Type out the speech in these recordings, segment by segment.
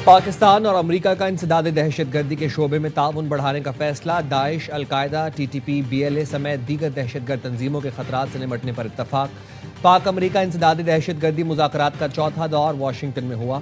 پاکستان اور امریکہ کا انسداد دہشت گردی کے شعبے میں تعاون بڑھانے کا فیصلہ، داعش، القاعدہ، T T P, B L A سمیت دیگر دہشت گرد تنظیموں کے خطرات سے نمٹنے پر اتفاق۔ پاک امریکہ انسداد دہشت گردی مذاکرات کا چوتھا دور واشنگٹن میں ہوا۔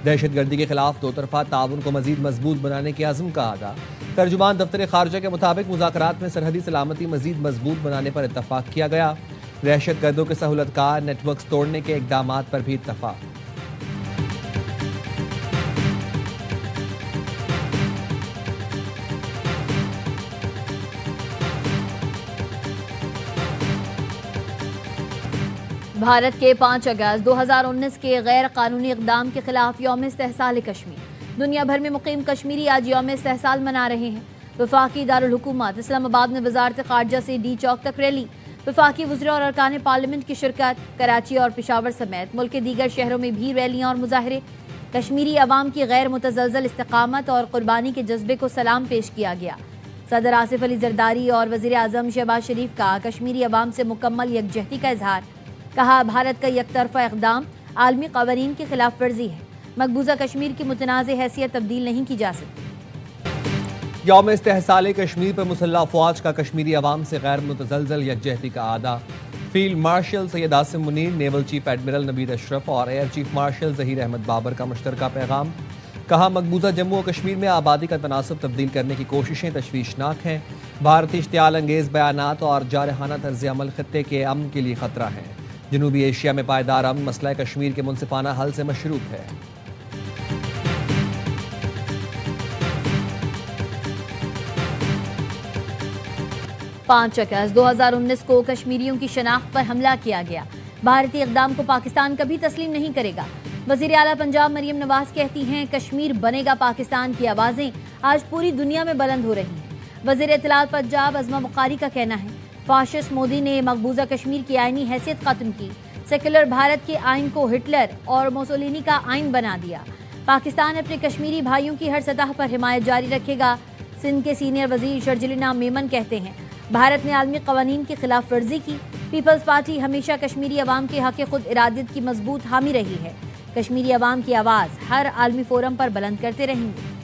دہشت گردی کے خلاف دو طرفہ تعاون کو مزید مضبوط بنانے کے عزم کا اعادہ۔ ترجمان دفتر خارجہ کے مطابق مذاکرات میں سرحدی سلامتی مزید مضبوط بنانے پر اتفاق کیا گیا۔ دہشت گردوں کے سہولت کار نیٹ ورکس توڑنے کے اقدامات پر بھی اتفاق۔ بھارت کے 5 اگست 2019 کے غیر قانونی اقدام کے خلاف یوم استحصال کشمیر۔ دنیا بھر میں مقیم کشمیری آج یوم استحصال منا رہے ہیں۔ وفاقی دارالحکومت اسلام آباد میں وزارت خارجہ سے ڈی چوک تک ریلی، وفاقی وزراء اور ارکان پارلیمنٹ کی شرکت۔ کراچی اور پشاور سمیت ملک کے دیگر شہروں میں بھی ریلیاں اور مظاہرے۔ کشمیری عوام کی غیر متزلزل استقامت اور قربانی کے جذبے کو سلام پیش کیا گیا۔ صدر آصف علی زرداری اور وزیر اعظم شہباز شریف کا کشمیری عوام سے مکمل یکجہتی کا اظہار۔ کہا، بھارت کا یک طرفہ اقدام عالمی قوانین کی خلاف ورزی ہے۔ مقبوضہ کشمیر کی متنازع حیثیت تبدیل نہیں کی جا سکتی۔ یوم استحصال کشمیر پر مسلح افواج کا کشمیری عوام سے غیر متزلزل یکجہتی کا اعادہ۔ Field marshal Syed Asim Munir, naval chief admiral Naveed Ashraf اور air chief marshal Zaheer Ahmed Babar کا مشترکہ پیغام۔ کہا، مقبوضہ جموں و کشمیر میں آبادی کا تناسب تبدیل کرنے کی کوششیں تشویشناک ہیں۔ بھارتی اشتعال انگیز بیانات اور جارحانہ طرز عمل خطے کے امن کے لیے خطرہ ہیں۔ جنوبی ایشیا میں پائیدار امن مسئلہ کشمیر کے منصفانہ حل سے مشروط ہے۔ 5 اگست 2019 کو کشمیریوں کی شناخت پر حملہ کیا گیا۔ بھارتی اقدام کو پاکستان کبھی تسلیم نہیں کرے گا۔ وزیر اعلیٰ پنجاب مریم نواز کہتی ہیں، کشمیر بنے گا پاکستان کی آوازیں آج پوری دنیا میں بلند ہو رہی ہیں۔ وزیر اطلاعات پنجاب عظمہ بخاری کا کہنا ہے، فاشسٹ مودی نے مقبوضہ کشمیر کی آئینی حیثیت ختم کی، سیکولر بھارت کے آئین کو ہٹلر اور موسولینی کا آئین بنا دیا۔ پاکستان اپنے کشمیری بھائیوں کی ہر سطح پر حمایت جاری رکھے گا۔ سندھ کے سینئر وزیر شرجیلا میمن کہتے ہیں، بھارت نے عالمی قوانین کی خلاف ورزی کی۔ پیپلز پارٹی ہمیشہ کشمیری عوام کے حق خود ارادیت کی مضبوط حامی رہی ہے۔ کشمیری عوام کی آواز ہر عالمی فورم پر بلند کرتے رہیں گے۔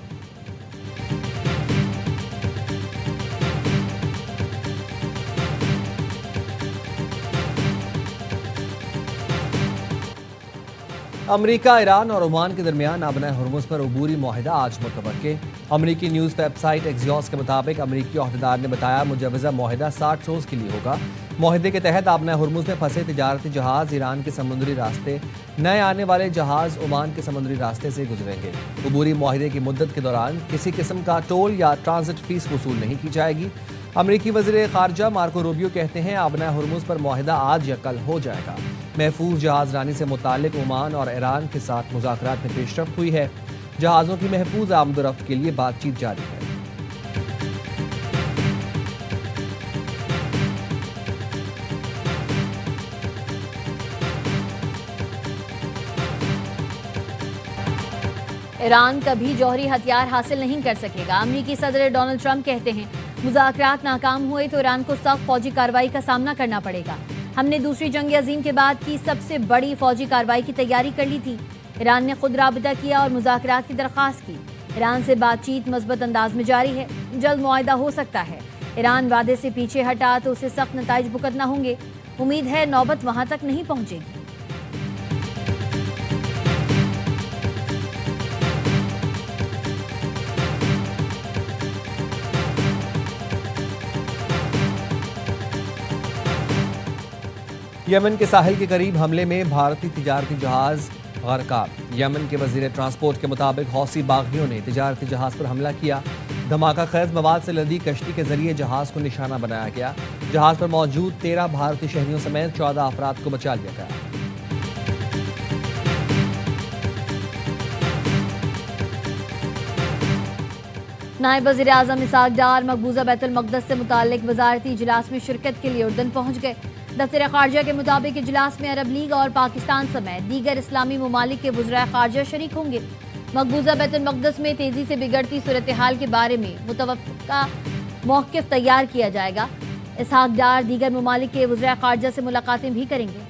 امریکہ، ایران اور عمان کے درمیان آبنۂ ہرمز پر عبوری معاہدہ آج متوقع۔ امریکی نیوز ویب سائٹ ایکزیوس کے مطابق امریکی عہدیدار نے بتایا، مجوزہ معاہدہ 60 روز کے لیے ہوگا۔ معاہدے کے تحت آبنۂ ہرمز میں پھنسے تجارتی جہاز ایران کے سمندری راستے، نئے آنے والے جہاز عمان کے سمندری راستے سے گزریں گے۔ عبوری معاہدے کی مدت کے دوران کسی قسم کا ٹول یا ٹرانزٹ فیس وصول نہیں کی جائے گی۔ امریکی وزیر خارجہ مارکو روبیو کہتے ہیں، آبنۂ ہرمز پر معاہدہ آج یا کل ہو جائے گا۔ محفوظ جہاز رانی سے متعلق عمان اور ایران کے ساتھ مذاکرات میں پیش رفت ہوئی ہے۔ جہازوں کی محفوظ آمد و رفت کے لیے بات چیت جاری ہے۔ ایران کبھی جوہری ہتھیار حاصل نہیں کر سکے گا۔ امریکی صدر ڈونلڈ ٹرمپ کہتے ہیں، مذاکرات ناکام ہوئے تو ایران کو سخت فوجی کارروائی کا سامنا کرنا پڑے گا۔ ہم نے دوسری جنگ عظیم کے بعد کی سب سے بڑی فوجی کارروائی کی تیاری کر لی تھی۔ ایران نے خود رابطہ کیا اور مذاکرات کی درخواست کی۔ ایران سے بات چیت مثبت انداز میں جاری ہے، جلد معاہدہ ہو سکتا ہے۔ ایران وعدے سے پیچھے ہٹا تو اسے سخت نتائج بھگتنا ہوں گے۔ امید ہے نوبت وہاں تک نہیں پہنچے گی۔ یمن کے ساحل کے قریب حملے میں بھارتی تجارتی جہاز غرقاب۔ یمن کے وزیر ٹرانسپورٹ کے مطابق حوثی باغیوں نے تجارتی جہاز پر حملہ کیا۔ دھماکہ خیز مواد سے لدی کشتی کے ذریعے جہاز کو نشانہ بنایا گیا۔ جہاز پر موجود 13 بھارتی شہریوں سمیت 14 افراد کو بچا لیا گیا۔ نائب وزیر اعظم اسحاق ڈار مقبوضہ بیت المقدس سے متعلق وزارتی اجلاس میں شرکت کے لیے اردن پہنچ گئے۔ دفتر خارجہ کے مطابق اجلاس میں عرب لیگ اور پاکستان سمیت دیگر اسلامی ممالک کے وزرائے خارجہ شریک ہوں گے۔ مقبوضہ بیت المقدس میں تیزی سے بگڑتی صورتحال کے بارے میں متوقع موقف تیار کیا جائے گا۔ اسحاق ڈار دیگر ممالک کے وزرائے خارجہ سے ملاقاتیں بھی کریں گے۔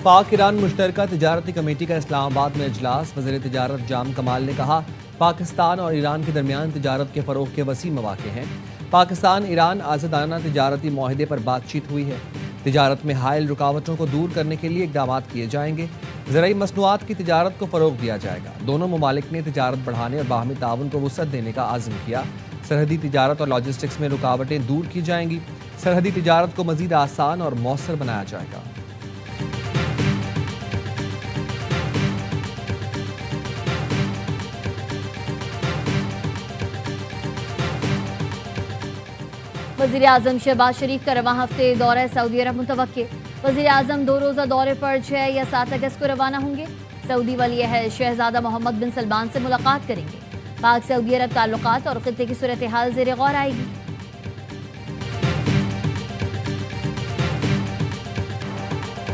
پاک ایران مشترکہ تجارتی کمیٹی کا اسلام آباد میں اجلاس، وزیر تجارت جام کمال نے کہا پاکستان اور ایران کے درمیان تجارت کے فروغ کے وسیع مواقع ہیں۔ پاکستان ایران آزادانہ تجارتی معاہدے پر بات چیت ہوئی ہے۔ تجارت میں حائل رکاوٹوں کو دور کرنے کے لیے اقدامات کیے جائیں گے۔ زرعی مصنوعات کی تجارت کو فروغ دیا جائے گا۔ دونوں ممالک نے تجارت بڑھانے اور باہمی تعاون کو وسعت دینے کا عزم کیا۔ سرحدی تجارت اور لاجسٹکس میں رکاوٹیں دور کی جائیں گی۔ سرحدی تجارت کو مزید آسان اور مؤثر بنایا جائے گا۔ وزیر اعظم شہباز شریف کا رواں ہفتے دورہ سعودی عرب متوقع۔ وزیر اعظم 2 روزہ دورے پر 6 یا 7 اگست کو روانہ ہوں گے۔ سعودی ولی عہد شہزادہ محمد بن سلمان سے ملاقات کریں گے۔ پاک سعودی عرب تعلقات اور خطے کی صورتحال زیر غور آئے گی۔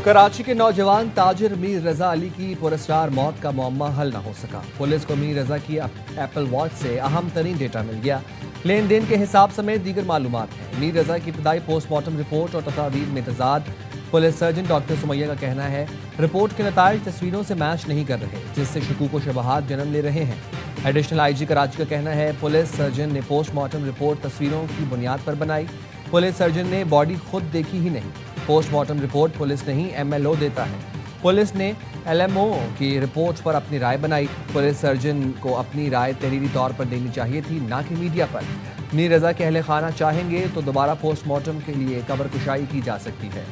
کراچی کے نوجوان تاجر میر رضا علی کی پراسرار موت کا معمہ حل نہ ہو سکا۔ پولیس کو میر رضا کی ایپل واچ سے اہم ترین ڈیٹا مل گیا۔ لین دین کے حساب سمیت دیگر معلومات ہیں۔ میر رضا کی ابتدائی پوسٹ مارٹم رپورٹ اور تصاویر میں تضاد۔ پولیس سرجن ڈاکٹر سمیہ کا کہنا ہے رپورٹ کے نتائج تصویروں سے میچ نہیں کر رہے، جس سے شکوک و شبہات جنم لے رہے ہیں۔ ایڈیشنل آئی جی کراچی کا کہنا ہے پولیس سرجن نے پوسٹ مارٹم رپورٹ تصویروں کی بنیاد پر بنائی۔ پولیس سرجن نے باڈی خود دیکھی ہی نہیں۔ پوسٹ مارٹم رپورٹ پولیس نہیں MLO دیتا ہے۔ پولیس نے LMO کی رپورٹ پر اپنی رائے بنائی۔ پولیس سرجن کو اپنی رائے تحریری طور پر دینی چاہیے تھی، نہ کہ میڈیا پر۔ میر رضا کے اہل خانہ چاہیں گے تو دوبارہ پوسٹ مارٹم کے لیے قبر کشائی کی جا سکتی ہے۔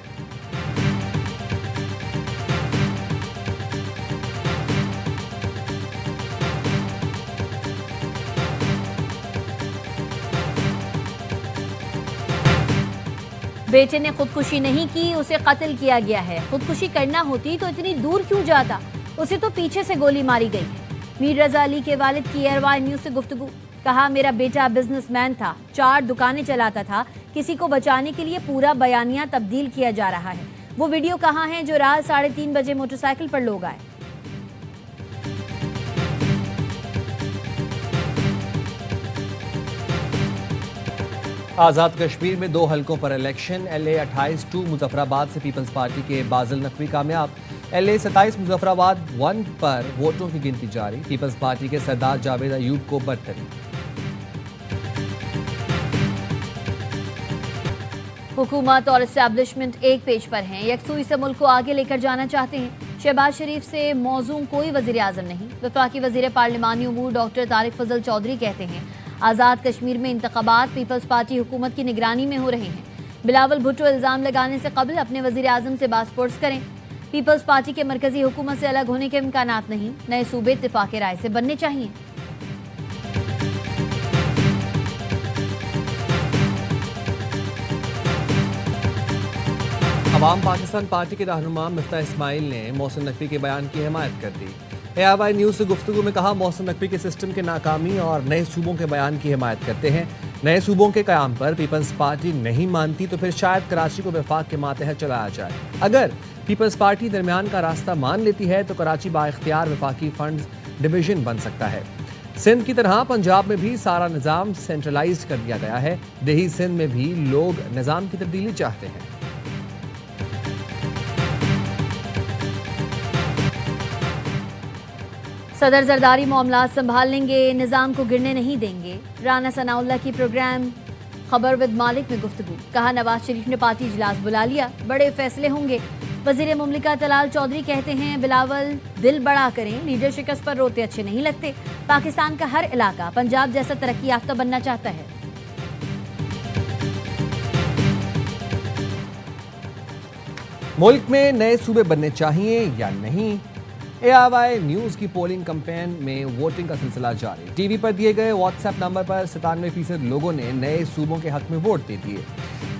بیٹے نے خودکشی نہیں کی، اسے قتل کیا گیا ہے۔ خودکشی کرنا ہوتی تو اتنی دور کیوں جاتا؟ اسے تو پیچھے سے گولی ماری گئی ہے۔ میر رضا علی کے والد کی ایئر وائی نیوز سے گفتگو۔ کہا میرا بیٹا بزنس مین تھا، 4 دکانیں چلاتا تھا، کسی کو بچانے کے لیے پورا بیانیہ تبدیل کیا جا رہا ہے۔ وہ ویڈیو کہاں ہے جو رات 3:30 بجے موٹر سائیکل پر لوگ آئے؟ آزاد کشمیر میں 2 حلقوں پر الیکشن۔ LA 28-2 مظفر آباد سے پیپلز پارٹی کے بازل نقوی کامیاب۔ LA 27 مظفر آباد 1 پر ووٹوں کی گنتی جاری۔ پیپلز پارٹی کے سردار جاوید ایوب کو برتری۔ حکومت اور اسٹیبلشمنٹ ایک پیج پر ہیں، یکسوئی سے ملک کو آگے لے کر جانا چاہتے ہیں۔ شہباز شریف سے موزوں کوئی وزیر اعظم نہیں۔ وفاقی وزیر پارلیمانی امور ڈاکٹر طارق فضل چودھری کہتے ہیں آزاد کشمیر میں انتخابات پیپلز پارٹی حکومت کی نگرانی میں ہو رہے ہیں۔ بلاول بھٹو الزام لگانے سے قبل اپنے وزیر اعظم سے باز پرس کریں۔ پیپلز پارٹی کے مرکزی حکومت سے الگ ہونے کے امکانات نہیں، نئے صوبے اتفاق رائے سے بننے چاہیے۔ عوام پاکستان پارٹی کے رہنما مفتاح اسماعیل نے محسن نقوی کے بیان کی حمایت کر دی۔ ARY نیوز سے گفتگو میں کہا محسن نقوی کے سسٹم کے ناکامی اور نئے صوبوں کے بیان کی حمایت کرتے ہیں۔ نئے صوبوں کے قیام پر پیپلز پارٹی نہیں مانتی تو پھر شاید کراچی کو وفاق کے ماتحت چلایا جائے۔ اگر پیپلز پارٹی درمیان کا راستہ مان لیتی ہے تو کراچی بااختیار وفاقی فنڈز ڈویژن بن سکتا ہے۔ سندھ کی طرح پنجاب میں بھی سارا نظام سینٹرلائز کر دیا گیا ہے۔ دیہی سندھ میں بھی لوگ نظام کی تبدیلی چاہتے ہیں۔ صدر زرداری معاملات سنبھال لیں گے، نظام کو گرنے نہیں دیں گے۔ رانا ثناء اللہ کی پروگرام خبر ود مالک میں گفتگو۔ کہا نواز شریف نے پارٹی اجلاس بلا لیا، بڑے فیصلے ہوں گے۔ وزیر مملکت طلال چودھری کہتے ہیں بلاول دل بڑا کریں، لیڈر شکست پر روتے اچھے نہیں لگتے۔ پاکستان کا ہر علاقہ پنجاب جیسا ترقی یافتہ بننا چاہتا ہے۔ ملک میں نئے صوبے بننے چاہیے یا نہیں؟ ARY نیوز کی پولنگ کمپین میں ووٹنگ کا سلسلہ جاری۔ ٹی وی پر دیے گئے واٹس ایپ نمبر پر 97% لوگوں نے نئے صوبوں کے حق میں ووٹ دے دیے۔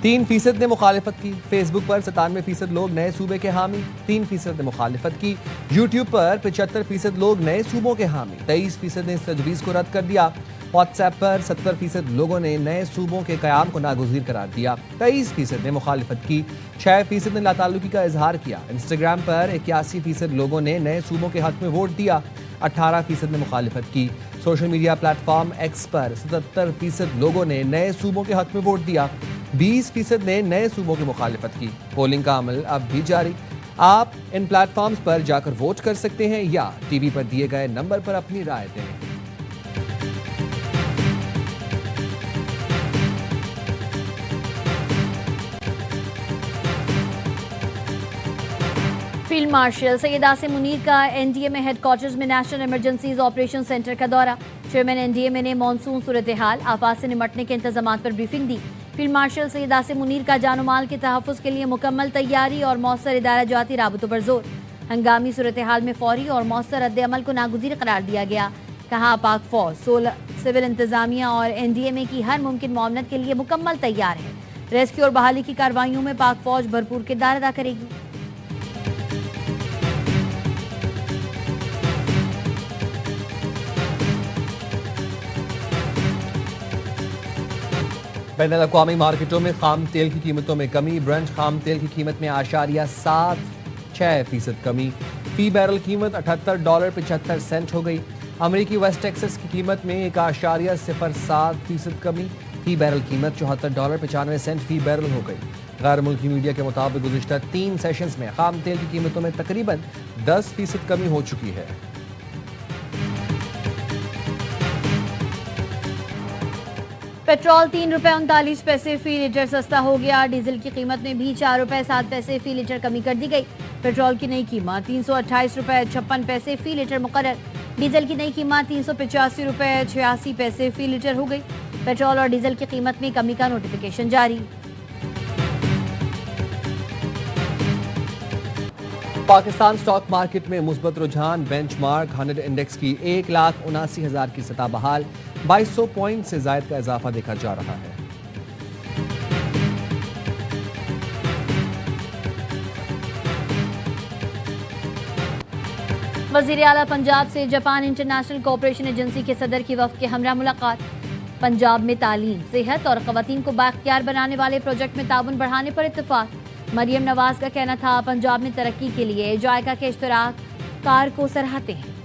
3% نے مخالفت کی۔ فیس بک پر 97% لوگ نئے صوبے کے حامی، 3% نے مخالفت کی۔ یوٹیوب پر 75% لوگ نئے صوبوں کے حامی، 23% نے اس تجویز کو رد کر دیا۔ واٹس ایپ پر 70% لوگوں نے نئے صوبوں کے قیام کو ناگزیر قرار دیا، 23% نے مخالفت کی، 6% نے لاتعلقی کا اظہار کیا۔ انسٹاگرام پر 81% لوگوں نے نئے صوبوں کے حق میں ووٹ دیا، 18% نے مخالفت کی۔ Social media platform X پر 77% لوگوں نے نئے صوبوں کے حق میں ووٹ دیا، 20% نے نئے صوبوں کی مخالفت کی۔ پولنگ کا عمل اب بھی جاری۔ آپ ان پلیٹ فارمز پر جا کر ووٹ کر سکتے ہیں یا ٹی وی پر دیے گئے نمبر پر اپنی رائے دیں۔ فیلڈ مارشل سید عاصم منیر کا این ڈی اے میں ہیڈ کوارٹرز میں نیشنل ایمرجنسیز آپریشن سینٹر کا دورہ۔ چیئرمین این ڈی اے میں نے مانسون صورتحال آفات سے نمٹنے کے انتظامات پر بریفنگ دی۔ فیلڈ مارشل سید عاصم منیر کا جان و مال کے تحفظ کے لیے مکمل تیاری اور مؤثر ادارہ جاتی رابطوں پر زور۔ ہنگامی صورتحال میں فوری اور مؤثر رد عمل کو ناگزیر قرار دیا گیا۔ کہا پاک فوج سول انتظامیہ اور این ڈی اے میں کی ہر ممکن معاونت کے لیے مکمل تیار ہے۔ ریسکیو اور بحالی کی کارروائیوں میں پاک فوج بھرپور کردار ادا کرے گی۔ بین الاقوامی مارکیٹوں میں خام تیل کی قیمتوں میں کمی۔ برنٹ خام تیل کی قیمت میں اشاریہ 7.6% کمی، فی بیرل قیمت $78.75 ہو گئی۔ امریکی ویسٹ ٹیکسس کی قیمت میں 1.07% کمی، فی بیرل قیمت $74.95 فی بیرل ہو گئی۔ غیر ملکی میڈیا کے مطابق گزشتہ 3 سیشنز میں خام تیل کی قیمتوں میں تقریباً 10% کمی ہو چکی ہے۔ پیٹرول $3.39 فی لیٹر سستا ہو گیا۔ ڈیزل کی قیمت میں بھی $4.07 فی لیٹر کمی کر دی گئی۔ پیٹرول کی نئی قیمت $328.56 فی لیٹر مقرر۔ ڈیزل کی نئی قیمت $385.86 فی لیٹر ہو گئی۔ پیٹرول اور ڈیزل کی قیمت میں کمی کا نوٹیفیکیشن جاری۔ پاکستان سٹاک مارکیٹ میں مثبت رجحان، بینچ مارک 100 انڈیکس کی 1,79,000 کی سطح بحال، 2200 پوائنٹ سے زائد کا اضافہ دیکھا جا رہا ہے۔ وزیر اعلیٰ پنجاب سے جاپان انٹرنیشنل کوآپریشن ایجنسی کے صدر کی وفد کے ہمراہ ملاقات۔ پنجاب میں تعلیم، صحت اور خواتین کو بااختیار بنانے والے پروجیکٹ میں تعاون بڑھانے پر اتفاق۔ مریم نواز کا کہنا تھا پنجاب میں ترقی کے لیے جائکا کے اشتراک کار کو سراہتے ہیں۔